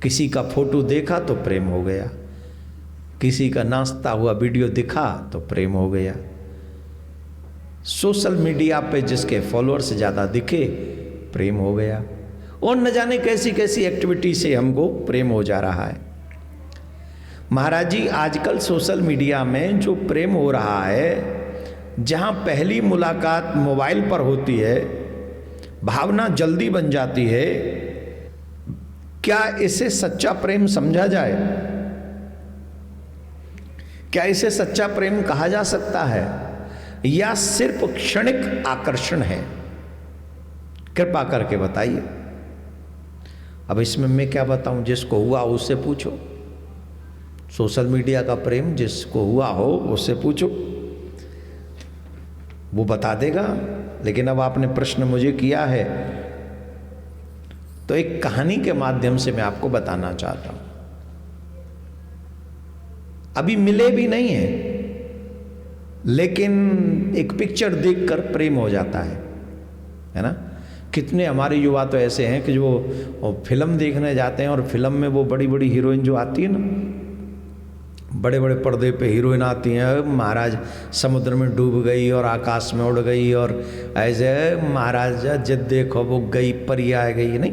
किसी का फोटो देखा तो प्रेम हो गया, किसी का नाचता हुआ वीडियो दिखा तो प्रेम हो गया। सोशल मीडिया पे जिसके फॉलोअर्स ज़्यादा दिखे प्रेम हो गया, और न जाने कैसी कैसी एक्टिविटी से हमको प्रेम हो जा रहा है। महाराज जी, आजकल सोशल मीडिया में जो प्रेम हो रहा है, जहाँ पहली मुलाकात मोबाइल पर होती है, भावना जल्दी बन जाती है, क्या इसे सच्चा प्रेम समझा जाए? क्या इसे सच्चा प्रेम कहा जा सकता है, या सिर्फ क्षणिक आकर्षण है? कृपा करके बताइए। अब इसमें मैं क्या बताऊं, जिसको हुआ उससे पूछो। सोशल मीडिया का प्रेम जिसको हुआ हो उससे पूछो, वो बता देगा। लेकिन अब आपने प्रश्न मुझे किया है तो एक कहानी के माध्यम से मैं आपको बताना चाहता हूं। अभी मिले भी नहीं है, लेकिन एक पिक्चर देखकर प्रेम हो जाता है ना। कितने हमारे युवा तो ऐसे हैं कि जो फिल्म देखने जाते हैं और फिल्म में वो बड़ी बड़ी हीरोइन जो आती है ना, बड़े बड़े पर्दे पे हीरोइन आती हैं, महाराज समुद्र में डूब गई और आकाश में उड़ गई, और ऐसे महाराज जब देखो वो गई परी आ गई। नहीं,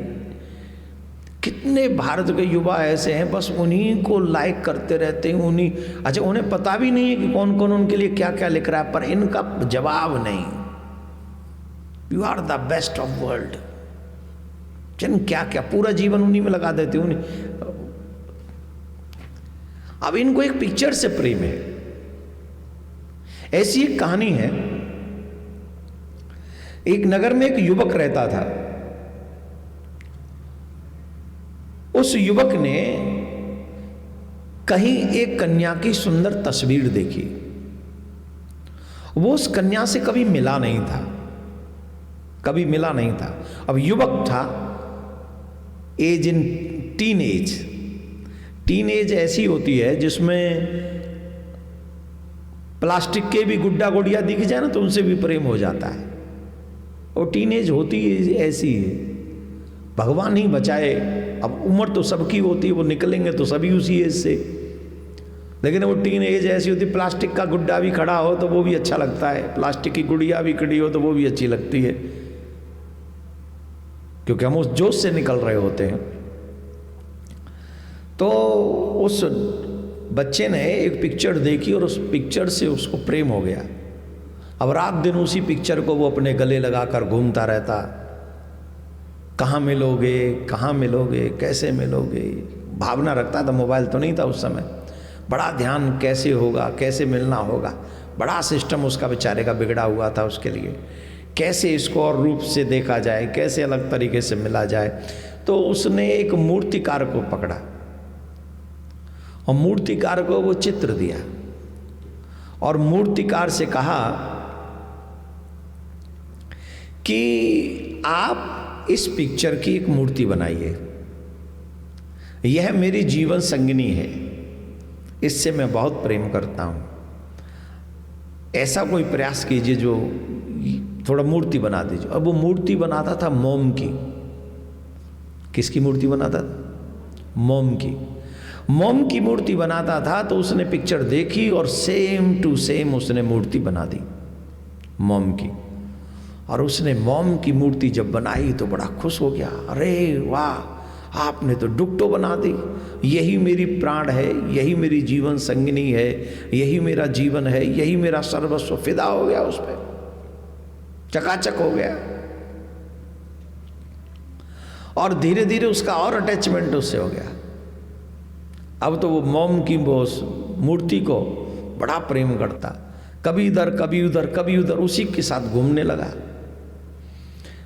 कितने भारत के युवा ऐसे हैं बस उन्हीं को लाइक करते रहते हैं, उन्हीं। अच्छा, उन्हें पता भी नहीं है कि कौन कौन उनके लिए क्या क्या लिख रहा है, पर इनका जवाब नहीं। You are the best of world, जन क्या क्या पूरा जीवन उन्हीं में लगा देते उन्हीं। अब इनको एक पिक्चर से प्रेम है। ऐसी एक कहानी है, एक नगर में एक युवक रहता था। उस युवक ने कहीं एक कन्या की सुंदर तस्वीर देखी। वो उस कन्या से कभी मिला नहीं था, कभी मिला नहीं था। अब युवक था, as in teenage. Teenage ऐसी होती है जिसमें प्लास्टिक के भी गुड्डा गुड़िया दिख जाए ना तो उनसे भी प्रेम हो जाता है। और टीन एज होती ऐसी है, भगवान ही बचाए। अब उम्र तो सबकी होती है, वो निकलेंगे तो सभी उसी एज से, लेकिन वो टीन एज ऐसी होती है, प्लास्टिक का गुड्डा भी खड़ा हो तो वो भी अच्छा लगता है, प्लास्टिक की गुड़िया भी खड़ी हो तो वो भी अच्छी लगती है, क्योंकि हम उस जोश से निकल रहे होते हैं। तो उस बच्चे ने एक पिक्चर देखी और उस पिक्चर से उसको प्रेम हो गया। अब रात दिन उसी पिक्चर को वो अपने गले लगाकर घूमता रहता, कहाँ मिलोगे, कहाँ मिलोगे, कैसे मिलोगे, भावना रखता था। मोबाइल तो नहीं था उस समय, बड़ा ध्यान कैसे होगा, कैसे मिलना होगा, बड़ा सिस्टम उसका बेचारे का बिगड़ा हुआ था उसके लिए, कैसे इसको और रूप से देखा जाए, कैसे अलग तरीके से मिला जाए। तो उसने एक मूर्तिकार को पकड़ा और मूर्तिकार को वो चित्र दिया और मूर्तिकार से कहा कि आप इस पिक्चर की एक मूर्ति बनाइए, यह मेरी जीवन संगिनी है, इससे मैं बहुत प्रेम करता हूं। ऐसा कोई प्रयास कीजिए जो थोड़ा मूर्ति बना दीजिए। अब वो मूर्ति बनाता था मोम की। किसकी मूर्ति बनाता था? मोम की। मोम की मूर्ति बनाता था। तो उसने पिक्चर देखी और सेम टू सेम उसने मूर्ति बना दी मोम की। और उसने मोम की मूर्ति जब बनाई तो बड़ा खुश हो गया, अरे वाह, आपने तो डुक्टो बना दी, यही मेरी प्राण है, यही मेरी जीवन संगिनी है, यही मेरा जीवन है, यही मेरा सर्वस्व। फिदा हो गया उस पर, चकाचक हो गया। और धीरे धीरे उसका और अटैचमेंट उससे हो गया। अब तो वो मोम की वो मूर्ति को बड़ा प्रेम करता, कभी इधर कभी उधर कभी उधर, उसी के साथ घूमने लगा।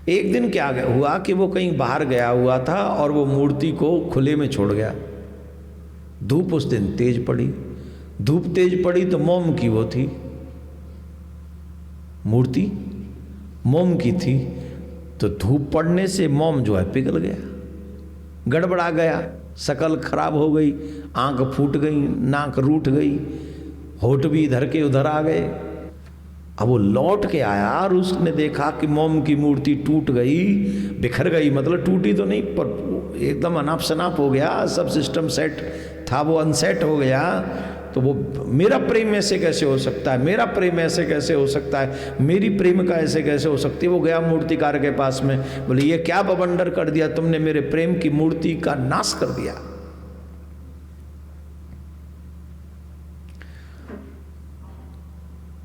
एक दिन क्या हुआ कि वो कहीं बाहर गया हुआ था और वो मूर्ति को खुले में छोड़ गया। धूप उस दिन तेज पड़ी, धूप तेज पड़ी तो मोम की वो थी मूर्ति, मोम की थी। तो धूप पड़ने से मोम जो है पिघल गया, गड़बड़ा गया, शकल खराब हो गई, आंख फूट गई, नाक रूठ गई, होठ भी इधर के उधर आ गए। अब वो लौट के आया और उसने देखा कि मोम की मूर्ति टूट गई, बिखर गई, मतलब टूटी तो नहीं पर एकदम अनाप शनाप हो गया, सब सिस्टम सेट था वो अनसेट हो गया। तो वो मेरा प्रेम ऐसे कैसे हो सकता है, मेरा प्रेम ऐसे कैसे हो सकता है, मेरी प्रेमिका ऐसे कैसे हो सकती है। वो गया मूर्तिकार के पास में, बोले ये क्या बवंडर कर दिया तुमने, मेरे प्रेम की मूर्ति का नाश कर दिया।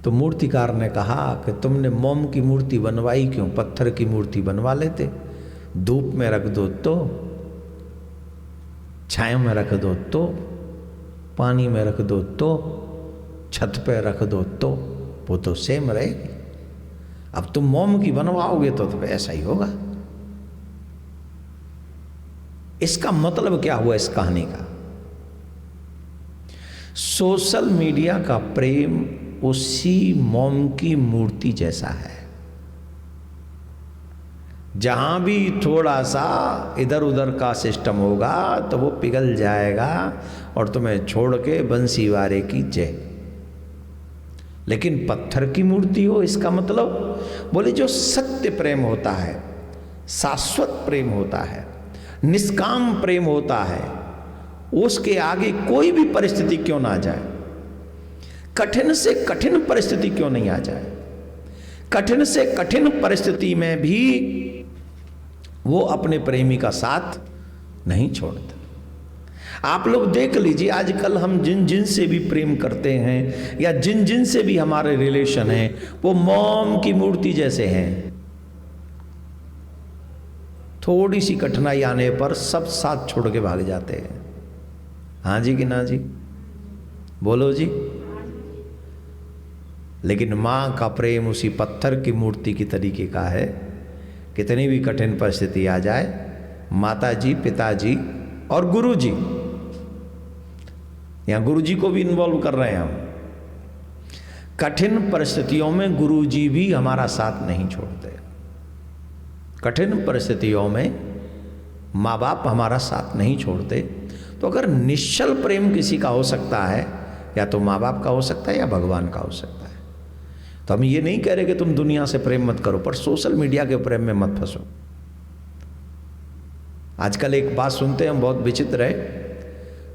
तो मूर्तिकार ने कहा कि तुमने मोम की मूर्ति बनवाई क्यों, पत्थर की मूर्ति बनवा लेते, धूप में रख दो तो, छाया में रख दो तो, पानी में रख दो तो, छत पे रख दो तो वो तो सेम रहेगी। अब तुम मोम की बनवाओगे तो ऐसा ही होगा। इसका मतलब क्या हुआ इस कहानी का? सोशल मीडिया का प्रेम उसी मोम की मूर्ति जैसा है। जहां भी थोड़ा सा इधर उधर का सिस्टम होगा तो वो पिघल जाएगा और तुम्हें छोड़ के बंसी वारे की जय। लेकिन पत्थर की मूर्ति हो, इसका मतलब बोले जो सत्य प्रेम होता है, शाश्वत प्रेम होता है, निष्काम प्रेम होता है, उसके आगे कोई भी परिस्थिति क्यों ना आ जाए, कठिन से कठिन परिस्थिति क्यों नहीं आ जाए, कठिन से कठिन परिस्थिति में भी वो अपने प्रेमी का साथ नहीं छोड़ता। आप लोग देख लीजिए, आजकल हम जिन जिन से भी प्रेम करते हैं या जिन जिन से भी हमारे रिलेशन हैं, वो मोम की मूर्ति जैसे हैं। थोड़ी सी कठिनाई आने पर सब साथ छोड़ के भाग जाते हैं। हाँ जी कि ना जी? बोलो जी। लेकिन माँ का प्रेम उसी पत्थर की मूर्ति की तरीके का है। कितनी भी कठिन परिस्थिति आ जाए, माता जी, पिताजी और गुरु जी, यहाँ गुरु जी को भी इन्वॉल्व कर रहे हैं हम, कठिन परिस्थितियों में गुरु जी भी हमारा साथ नहीं छोड़ते। कठिन परिस्थितियों में माँ बाप हमारा साथ नहीं छोड़ते। तो अगर निश्चल प्रेम किसी का हो सकता है, या तो माँ बाप का हो सकता है या भगवान का हो सकता है। तो हम ये नहीं कह रहे कि तुम दुनिया से प्रेम मत करो, पर सोशल मीडिया के प्रेम में मत फंसो। आजकल एक बात सुनते हैं हम, बहुत विचित्र है,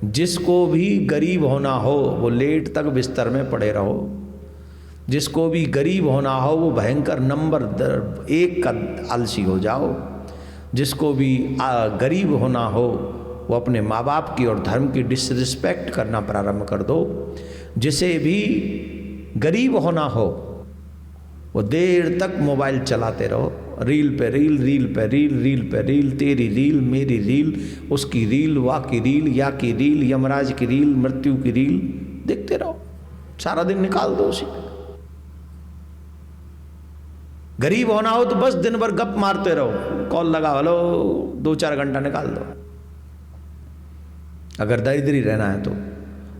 जिसको भी गरीब होना हो वो लेट तक बिस्तर में पड़े रहो, जिसको भी गरीब होना हो वो भयंकर नंबर 1 का आलसी हो जाओ, जिसको भी गरीब होना हो वो अपने माँ बाप की और धर्म की डिसरिस्पेक्ट करना प्रारंभ कर दो, जिसे भी गरीब होना हो वो देर तक मोबाइल चलाते रहो, रील पे रील, रील पे रील, रील पे रील, तेरी रील, मेरी रील, उसकी रील, वाह की रील, या की रील, यमराज की रील, मृत्यु की रील, देखते रहो, सारा दिन निकाल दो उसी में। गरीब होना हो तो बस दिन भर गप मारते रहो, कॉल लगा, हेलो, 2-4 घंटा निकाल दो, अगर दरिद्री रहना है तो।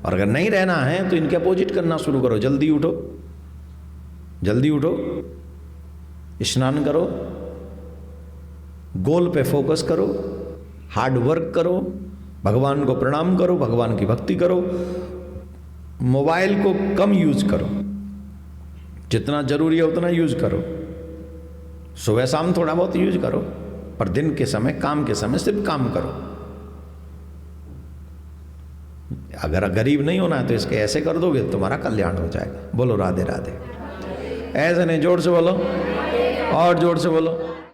और अगर नहीं रहना है तो इनके अपोजिट करना शुरू करो, जल्दी उठो, जल्दी उठो, स्नान करो, गोल पे फोकस करो, हार्ड वर्क करो, भगवान को प्रणाम करो, भगवान की भक्ति करो, मोबाइल को कम यूज करो, जितना जरूरी है उतना यूज करो, सुबह शाम थोड़ा बहुत यूज करो, पर दिन के समय, काम के समय सिर्फ काम करो। अगर गरीब नहीं होना है तो इसके ऐसे कर दोगे तो तुम्हारा कल्याण हो जाएगा। बोलो राधे राधे। ऐसे नहीं, जोर से बोलो, और जोर से बोलो।